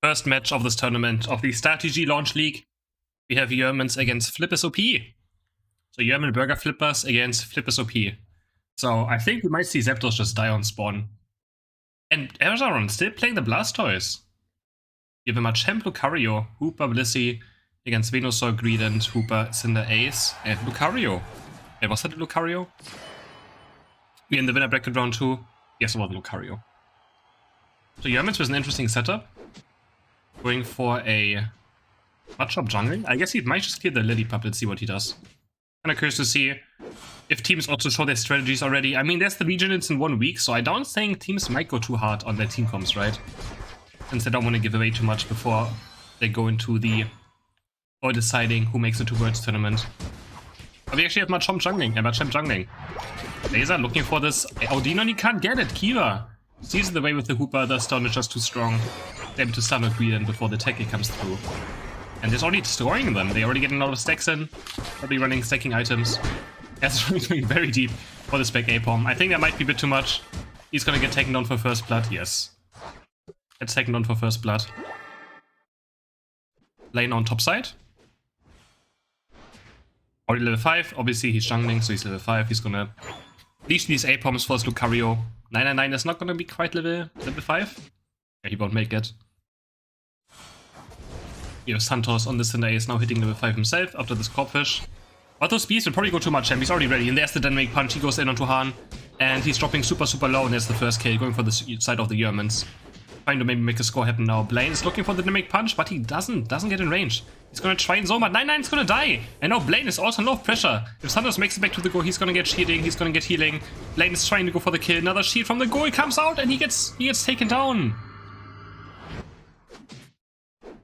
First match of this tournament of the StartGG Launch League. We have Yermans against Flippers OP. So Yerman Burger Flippers against Flippers OP. So I think we might see Zapdos just die on spawn. And Erzaron still playing the Blastoise. We have a Machamp, Lucario, Hooper, Blissey against Venusaur, Greedent, Hooper, Cinder, Ace, and Lucario. Wait, was that a Lucario? We're in the winner bracket round 2. Yes, it was Lucario. So Yermans was an interesting setup. Going for a Mudshop jungle. I guess he might just clear the Lillipup. Let's see what he does. Kinda curious to see if teams also show their strategies already. I mean, there's the Regionals in 1 week, so I don't think teams might go too hard on their team comps, right? Since they don't want to give away too much before they go into the or deciding who makes it to Worlds tournament. But we actually have Machamp jungling. Laser looking for this Audino, and he can't get it. Kiva sees the way with the Hooper. The stun is just too strong. They're able to stun with Greedent before the Techie comes through. And there's already destroying them. They're already getting a lot of stacks in. Probably running stacking items. That's really going very deep for this back A-Pom. I think that might be a bit too much. He's gonna get taken down for first blood. Yes. Gets taken down for first blood. Lane on top side. Already level 5. Obviously he's jungling, so he's level 5. He's gonna leash these A-Poms for his Lucario. 999 is not gonna be quite level 5. Yeah, he won't make it. You know, Santos on the Cinder is now hitting level 5 himself after this Corpfish. But those beasts will probably go too much, and he's already ready. And there's the dynamic punch. He goes in onto Han, and he's dropping super low, and there's the first kill, going for the side of the Yermans. Trying to maybe make a score happen now. Blaine is looking for the dynamic punch, but he doesn't get in range. He's gonna try and zone, but 99 is gonna die. And now Blaine is also in low pressure. If Santos makes it back to the goal, he's gonna get shielding, he's gonna get healing. Blaine is trying to go for the kill. Another shield from the goal, he comes out, and he gets taken down.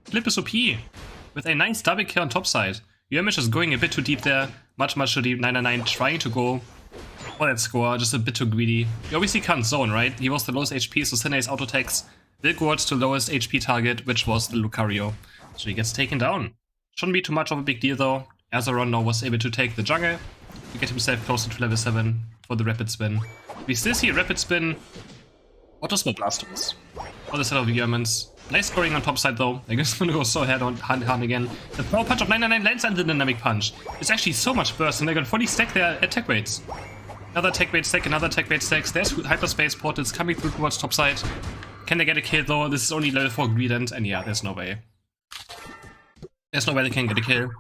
Flippers OP with a nice double kill on top side. Yermish is going a bit too deep there. Much too deep. 999 trying to go for that score. Just a bit too greedy. He obviously can't zone, right? He was the lowest HP, so Cinna's auto attacks will go to lowest HP target, which was the Lucario. So he gets taken down. Shouldn't be too much of a big deal though. Erzaron now was able to take the jungle to get himself closer to level 7 for the rapid spin. We still see a rapid spin. Auto spin Blastoise for the set of the Yermans. Nice scoring on top side though. I guess I'm gonna go so hard on Han again. The power punch of 999 lands and the dynamic punch. It's actually so much burst, and they're gonna fully stack their attack rates. Another attack rate stack, another attack rate stacks. There's hyperspace portals coming through towards top side. Can they get a kill though? This is only level 4 Greedent, and yeah, there's no way. There's no way they can get a kill.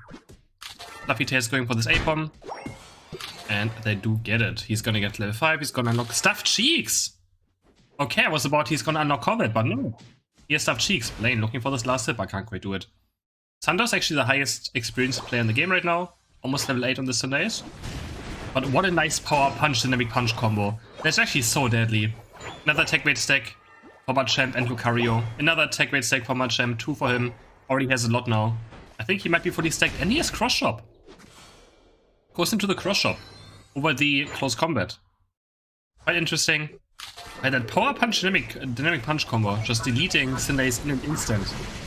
Fluffy Tail's going for this A-Pom. And they do get it. He's gonna get level 5, he's gonna unlock Stuffed Cheeks! Okay, I was about he's gonna unlock Corvette, but no. He has Stuffed Cheeks. Blaine looking for this last hit, but can't quite do it. Sando's actually the highest experienced player in the game right now. Almost level 8 on the Sundays. But what a nice power punch dynamic punch combo. That's actually so deadly. Another tech weight stack for Machamp and Lucario. Another tech weight stack for Machamp, 2 for him. Already has a lot now. I think he might be fully stacked, and he has Cross Shop. Goes into the Cross Shop over the close combat. Quite interesting. And that power punch dynamic punch combo, just deleting Cinna's in an instant.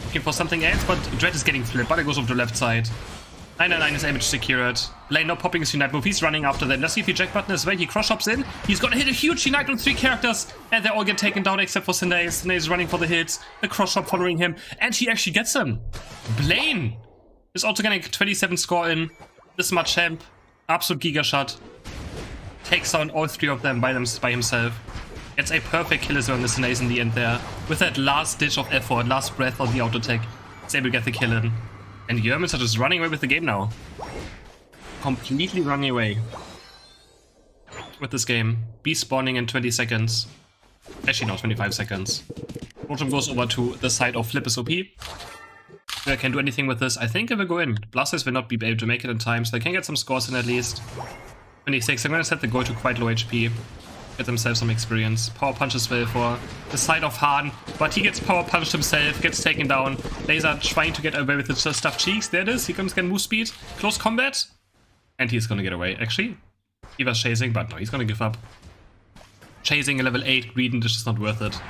Looking for something else, but Dread is getting flipped, but it goes over to the left side. 999 is able to secure it. Blaine now popping his Unite move, he's running after that. Let's see if he jack button as well. He cross shops in. He's gonna hit a huge Unite on 3 characters, and they all get taken down except for Cinna. Cinna is running for the hits, the cross shop following him, and he actually gets him. Blaine is also getting a 27 score in. This Machamp, absolute giga shot. Takes down all 3 of them by himself. It's a perfect kill as well on the Cinna's in the end there. With that last ditch of effort, last breath on the auto attack, it's able to get the kill in. And Yermans are just running away with the game now. Completely running away with this game. Beast spawning in 20 seconds. Actually, no, 25 seconds. Rotom goes over to the side of Flippers OP. If I can do anything with this, I think it will go in. Blastoise will not be able to make it in time, so they can get some scores in at least. 26. I'm going to set the goal to quite low HP. Get themselves some experience. Power punch as well for the side of Han, but he gets power punched himself, gets taken down. Laser trying to get away with the Stuffed Cheeks. There it is. He comes again, move speed, close combat, and he's gonna get away. Actually, he was chasing, but no, he's gonna give up. Chasing a level 8 Greedent is just not worth it.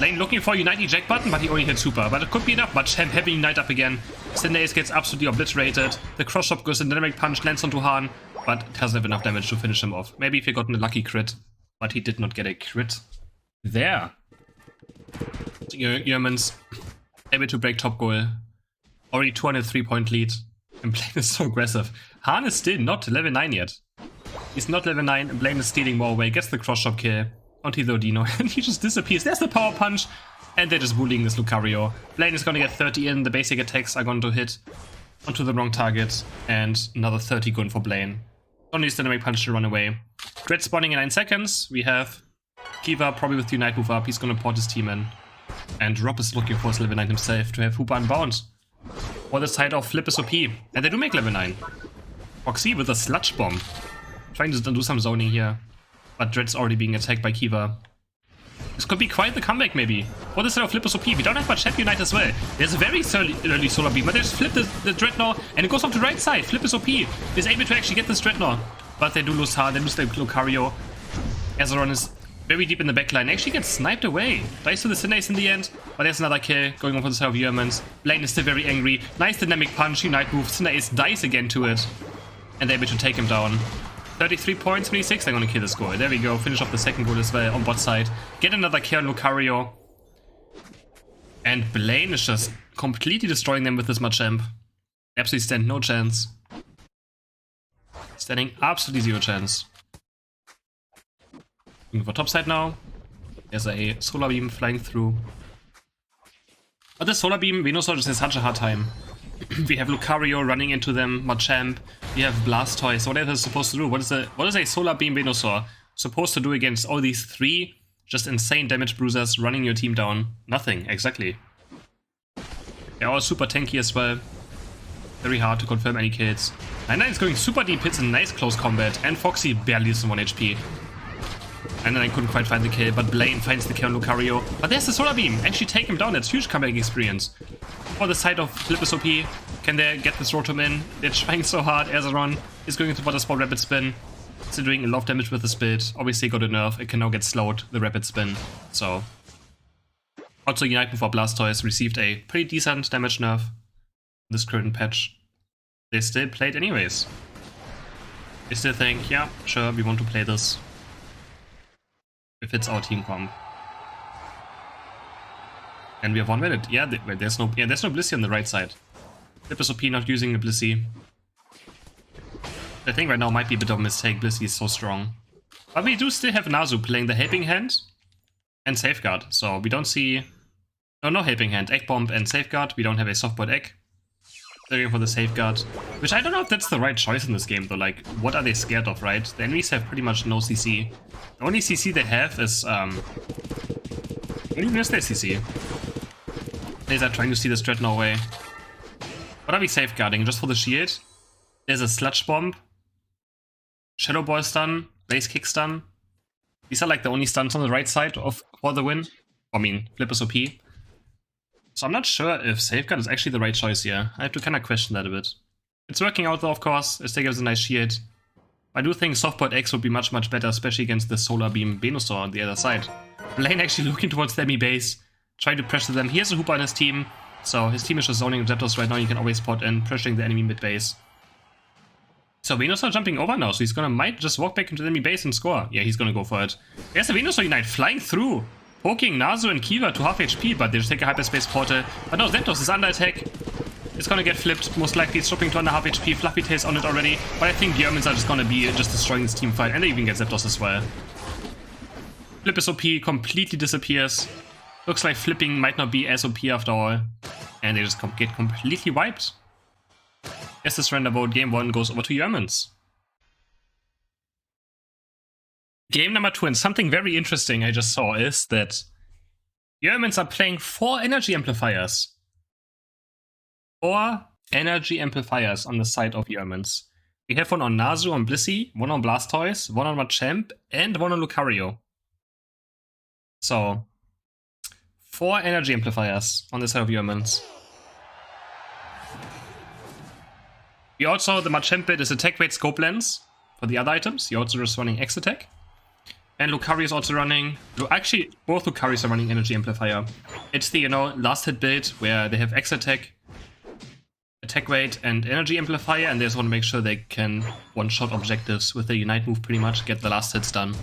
Lane looking for Unite eject button, but he only hit super. But it could be enough. Machamp having Unite up again. Cinna's gets absolutely obliterated. The cross shop goes in dynamic punch, lands onto Han, but doesn't have enough damage to finish him off. Maybe if he got a lucky crit. But he did not get a crit there. Yermans able to break top goal. Already 203-point lead. And Blaine is so aggressive. Han is still not level 9 yet. He's not level 9, and Blaine is stealing more away, gets the cross-shot kill onto the Odino, and he just disappears. There's the power punch, and they're just bullying this Lucario. Blaine is gonna get 30 in, the basic attacks are going to hit onto the wrong target, and another 30 going for Blaine. Only use dynamic punch to run away. Dread spawning in 9 seconds. We have Kiva probably with the Unite move up. He's gonna port his team in. And Rob is looking for his level 9 himself to have Hoopa unbound. Or the side of Flip is OP. And they do make level 9. Foxy with a Sludge Bomb. Trying to do some zoning here. But Dread's already being attacked by Kiva. This could be quite the comeback maybe. For the side of Flip is OP. We don't have much Champion Unite as well. There's a very early Solar Beam. But they just flip the Dreadnought and it goes off to the right side. Flip is OP. Is able to actually get this Dreadnought. But they do lose hard. They lose the Lucario. Azeron is very deep in the backline. Actually gets sniped away. Dies to the Cinnace in the end. But there's another kill going on for the side of Yerman's. Blaine is still very angry. Nice dynamic punch. Unite move. Cinnace dies again to it. And they're able to take him down. 33 points, 26. They're going to kill the score. There we go. Finish off the second goal as well on bot side. Get another kill on Lucario. And Blaine is just completely destroying them with this Machamp. Absolutely stand no chance. Standing absolutely zero chance. Looking for top side now. There's a Solar Beam flying through. But the Solar Beam, Venusaur just has such a hard time. We have Lucario running into them, Machamp. We have Blastoise. What are they supposed to do? What is a Solar Beam Venusaur supposed to do against all these three just insane damage bruisers running your team down? Nothing, exactly. They're all super tanky as well. Very hard to confirm any kills. 99 is going super deep, hits a nice close combat, and Foxy barely is in 1 HP. And then I couldn't quite find the kill, but Blaine finds the kill on Lucario. But there's the Solar Beam! Actually take him down, that's huge comeback experience. For the side of Flip is OP, can they get this Rotom in? They're trying so hard. Azeron is going to water spot Rapid Spin. Still doing a lot of damage with the speed. Obviously got a nerf, it can now get slowed, the Rapid Spin. So. Also Unite before Blastoise received a pretty decent damage nerf. This current patch. They still played anyways. They still think, yeah, sure, we want to play this. If it's our team comp. And we have 1 minute. Yeah, there's no Blissey on the right side. Flip is OP not using a Blissey. I think right now might be a bit of a mistake. Blissey is so strong. But we do still have Nazu playing the Helping Hand and Safeguard. So we don't see... No Helping Hand. Egg Bomb and Safeguard. We don't have a Softboiled Egg. They're going for the Safeguard. Which I don't know if that's the right choice in this game though. Like, what are they scared of, right? The enemies have pretty much no CC. The only CC they have is... What even is their CC? They are trying to see this Dreadnought away. What are we safeguarding? Just for the shield? There's a Sludge Bomb. Shadow Ball stun. Blaze Kick stun. These are like the only stuns on the right side for the win. I mean, Flip is OP. So I'm not sure if Safeguard is actually the right choice here. I have to kind of question that a bit. It's working out though, of course. It still gives a nice shield. I do think Softboiled X would be much better, especially against the Solar Beam Venusaur on the other side. Blaine actually looking towards the enemy base. Trying to pressure them. He has a Hoopa on his team. So his team is just zoning Zapdos right now. You can always spot in, pressuring the enemy mid-base. So Venusaur jumping over now. So he's might just walk back into the enemy base and score. Yeah, he's gonna go for it. There's the Venusaur Unite flying through. Poking Nazu and Kiva to half HP, but they just take a hyperspace portal. But no, Zapdos is under attack. It's gonna get flipped. Most likely it's dropping to under half HP. Fluffy Tail's on it already. But I think the Yermans are just gonna be just destroying this team fight. And they even get Zapdos as well. Flip is OP, completely disappears. Looks like flipping might not be as OP after all. And they just get completely wiped. As this render vote, game 1 goes over to Yermans. Game number 2, and something very interesting I just saw is that Yermans are playing 4 energy amplifiers. 4 energy amplifiers on the side of Yermans. We have one on Nazu, on Blissey, one on Blastoise, one on Machamp, and one on Lucario. So, 4 energy amplifiers on the side of Yermans. We also, the Machamp build is attack weight scope lens for the other items. He also is running X attack. And Lucario is also running, actually both Lucarios are running energy amplifier. It's the, last hit build where they have X attack, attack weight and energy amplifier, and they just want to make sure they can one-shot objectives with the Unite move pretty much, get the last hits done.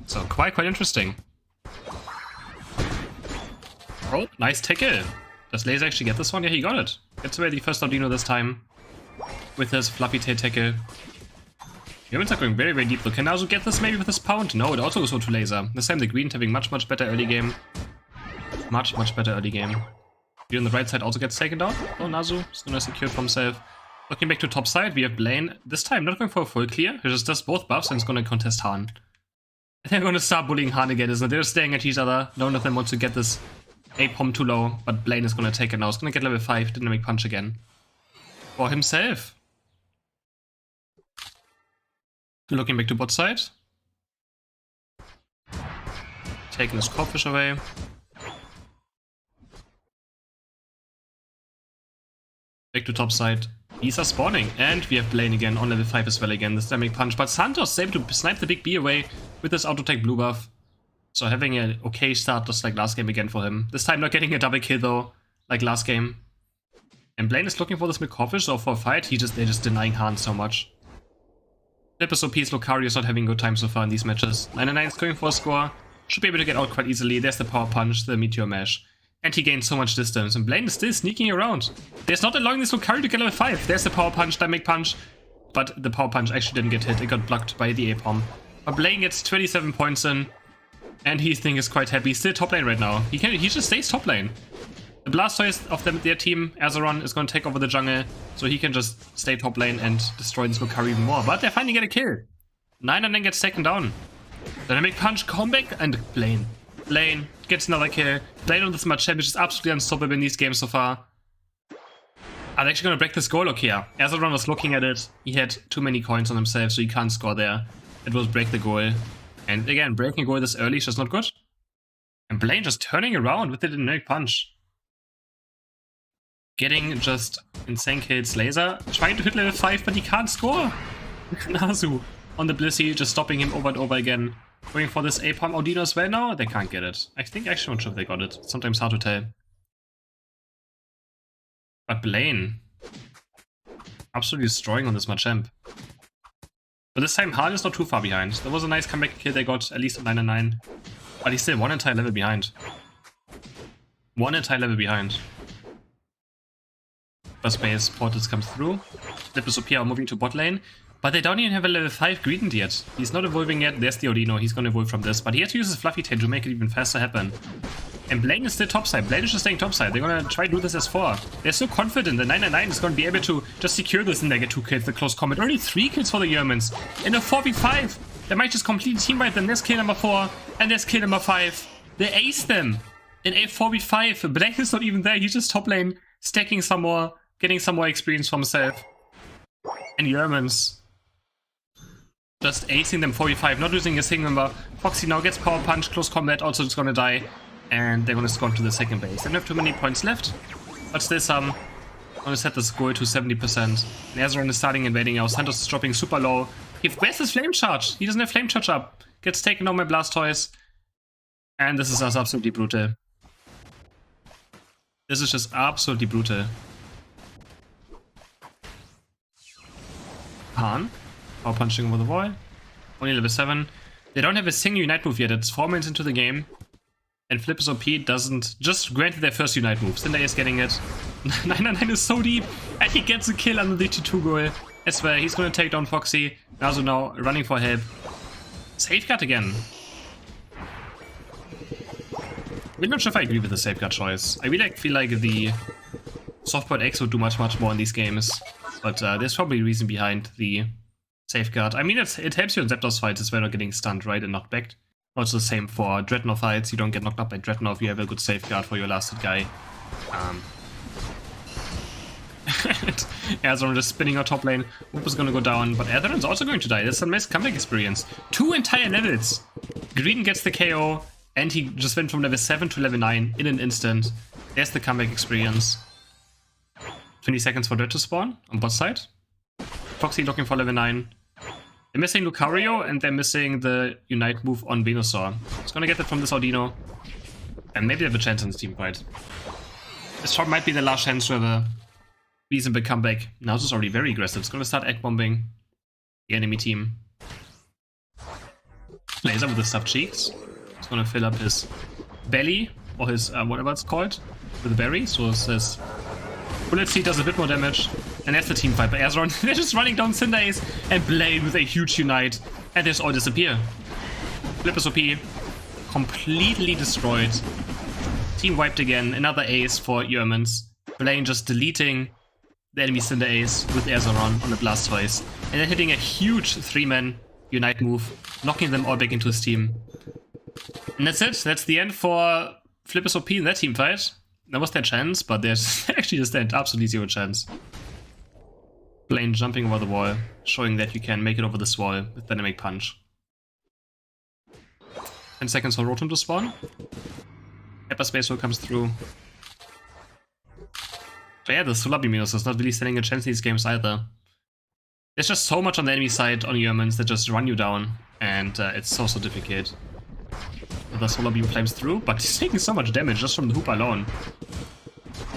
So quite interesting. Oh, nice tackle. Does Laser actually get this one? Yeah, he got it. Gets away the first Audino this time with his fluffy tail tackle. Yerman's are going very, very deep. Can Nazu get this maybe with his pound? No, it also goes to Laser. This time the green having much, much better early game. Much, much better early game. Here on the right side also gets taken down. Oh, Nazu is gonna secure it for himself. Looking back to top side, we have Blaine. This time not going for a full clear. He just does both buffs and is gonna contest Han. They're gonna start bullying Han again, isn't it? They're staring at each other. None of them wants to get this A-Pom too low, but Blaine is gonna take it now. He's gonna get level 5 Dynamic Punch again. For himself. Looking back to bot side. Taking his Corpfish away. Back to top side. These are spawning. And we have Blaine again on level 5 as well again. This Dynamic Punch. But Santos is able to snipe the big B away with this auto-tech blue buff. So having an okay start just like last game again for him. This time not getting a double kill though, like last game. And Blaine is looking for this mid Corpfish, so for a fight, they're just denying Han so much. Flipper's OP's Lucario is not having a good time so far in these matches. 99 is going for a score. Should be able to get out quite easily. There's the Power Punch, the Meteor Mash. And he gains so much distance. And Blaine is still sneaking around. There's not allowing this Lucario to get level 5. There's the Power Punch, Dynamic Punch. But the Power Punch actually didn't get hit. It got blocked by the A-Pom. But Blaine gets 27 points in. And he is quite happy. He's still top lane right now. He just stays top lane. The Blastoise of their team, Azeron, is going to take over the jungle, so he can just stay top lane and destroy this Lucario even more. But they finally get a kill. 9 gets taken down. Dynamic Punch, comeback, and Blaine. Blaine gets another kill. Blaine on this match, which is absolutely unstoppable in these games so far. Are they actually going to break this goal? Okay, yeah. Azeron was looking at it. He had too many coins on himself, so he can't score there. It was break the goal. And again, breaking a goal this early is just not good. And Blaine just turning around with the Dynamic Punch. Getting just insane kills. Laser trying to hit level 5, but he can't score. Nazu on the Blissey, just stopping him over and over again. Going for this A-Pom Audino as well now. They can't get it. I think actually I'm not sure if they got it. It's sometimes hard to tell. But Blaine absolutely destroying on this Machamp. But this time Han is not too far behind. There was a nice comeback kill they got, at least at 9-9. But he's still one entire level behind. One entire level behind. Space portals comes through. Flipper's OP are moving to bot lane. But they don't even have a level 5 Greedent yet. He's not evolving yet. There's the Audino. He's going to evolve from this. But he has to use his Fluffy Tail to make it even faster happen. And Blaine is still topside. Blaine is just staying topside. They're going to try to do this as 4. They're so confident that 999 is going to be able to just secure this and they get 2 kills, the close combat. Only 3 kills for the Yermans. In a 4v5. They might just completely team wipe them. There's kill number 4. And there's kill number 5. They ace them. In a 4v5. Blaine is not even there. He's just top lane. Stacking some more. Getting some more experience for himself. And Yermans just acing them 4v5, not losing a single member. Foxy now gets Power Punch, close combat, also just gonna die. And they're gonna score to the second base. They don't have too many points left, but still some. I'm gonna set the score to 70%. And Azeron is starting invading now. Santos is dropping super low. Where's his Flame Charge? He doesn't have Flame Charge up. Gets taken down by Blastoise. And this is just absolutely brutal. This is just absolutely brutal. Han, Power Punching over the wall. Only level 7. They don't have a single Unite move yet. It's 4 minutes into the game. And Flipper's OP doesn't just granted their first Unite move. Cinder is getting it. 999 is so deep. And he gets a kill under the T2 goal. As well, he's going to take down Foxy. Also now running for help. Safeguard again. I'm not sure if I agree with the safeguard choice. I really feel like the Softboard X would do much more in these games. But there's probably a reason behind the safeguard. I mean, it helps you in Zapdos fights as well, not getting stunned, right, and knocked back. Also the same for Dreadnought fights. You don't get knocked up by Dreadnought if you have a good safeguard for your last hit guy. Azeron just spinning out top lane. Whoop is going to go down, but Azeron's also going to die. That's a nice comeback experience. 2 entire levels. Green gets the KO, and he just went from level 7 to level 9 in an instant. There's the comeback experience. 20 seconds for Dread to spawn on bot side. Foxy looking for level 9. They're missing Lucario and they're missing the Unite move on Venusaur. It's gonna get it from this Audino. And maybe they have a chance in this team fight. This might be the last chance to have a reasonable comeback. Now this is already very aggressive. It's gonna start egg bombing the enemy team. Laser with the stuffed cheeks. It's gonna fill up his belly or his whatever it's called. with the berry, so it says Bullet Seed does a bit more damage. And that's the team fight by Azeron. They're just running down Cinder Ace and Blade with a huge Unite. And they just all disappear. Flip is OP. Completely destroyed. Team wiped again. Another ace for Yerman's. Blaine just deleting the enemy Cinder Ace with Azeron on the Blastoise. And then hitting a huge 3-man Unite move. Knocking them all back into his team. And that's it. That's the end for Flip is OP in that team fight. That was their chance, but there's actually just absolutely zero chance. Blaine jumping over the wall, showing that you can make it over this wall with Dynamic Punch. 10 seconds for Rotom to spawn. Hyperspace Hole comes through. But yeah, the Solar Beam Minus is not really standing a chance in these games either. There's just so much on the enemy side on Yermans that just run you down, and it's so difficult. The Solar Beam climbs through, but he's taking so much damage just from the hoop alone.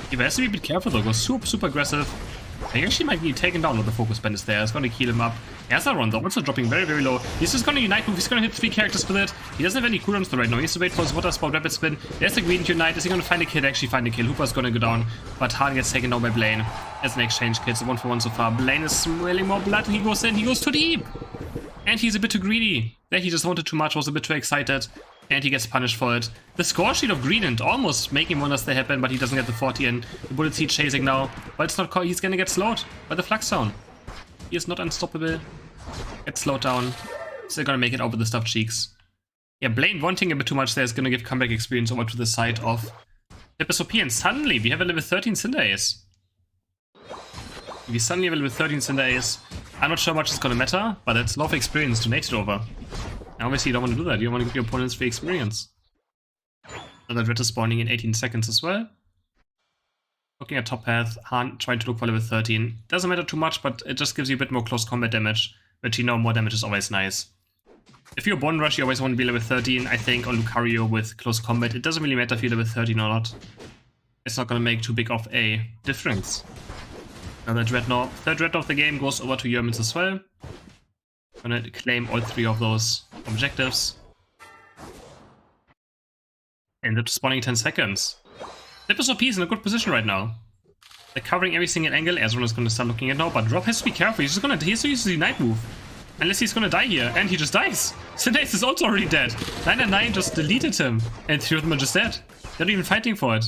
He has to be a bit careful though, goes super aggressive. He actually might be taken down with the focus band is there. It's gonna heal him up. Azeron though, also dropping very low. He's just gonna Unite move. He's gonna hit 3 characters with it. He doesn't have any cooldowns though right now. He has to wait for his Water Spout Rapid Spin. There's the Green Unite. Is he gonna find a kill? Actually find a kill. Hooper's gonna go down, but Hahn gets taken down by Blaine as an exchange kill. It's a 1-for-1 so far. Blaine is swilling more blood and he goes in. He goes too deep. And he's a bit too greedy. There he just wanted too much, was a bit too excited. And he gets punished for it. The score sheet of Greenland almost making wonders they happen, but he doesn't get the 40 in. The Bullet Seed chasing now, but it's not. He's gonna get slowed by the Flux Zone. He is not unstoppable. Gets slowed down. Still gonna make it out with the Stuffed Cheeks. Yeah, Blaine wanting a bit too much there is gonna give comeback experience over to the side of OP, and suddenly we have a level 13 Cinder Ace. We suddenly have a level 13 Cinder Ace. I'm not sure how much it's gonna matter, but it's a lot of experience to nate it over. Obviously you don't want to do that, you want to give your opponents free experience. Another Dread is spawning in 18 seconds as well. Looking at top path, Hahn trying to look for level 13. Doesn't matter too much, but it just gives you a bit more close combat damage, which you know more damage is always nice. If you're Bone Rush, you always want to be level 13, I think, on Lucario with close combat. It doesn't really matter if you're level 13 or not. It's not going to make too big of a difference. Another Dreadnought. Third Dreadnought of the game goes over to Yermans as well. Gonna claim all 3 of those objectives. And they're spawning 10 seconds. Flip OP is in a good position right now. They're covering every single angle. Azeron is gonna start looking at now, but Drop has to be careful. He's to use the Unite move. Unless he's gonna die here, and he just dies. Cinder Ace is also already dead. 999 just deleted him, and 3 of them are just dead. They're not even fighting for it.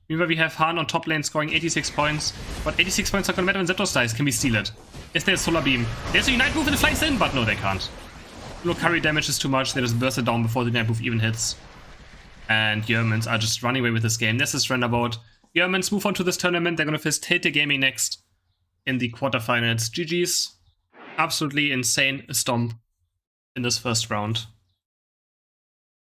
Meanwhile, we have Hahn on top lane scoring 86 points, but 86 points are gonna matter when Zapdos dies. Can we steal it? Is there a Solar Beam? There's a Unite move and it flies in, but no, they can't. Lucario damage is too much. They just burst it down before the Unite move even hits. And Yermans are just running away with this game. This is Renderbout. Yermans move on to this tournament. They're gonna face Tate Gaming next in the quarterfinals. GG's. Absolutely insane stomp in this first round.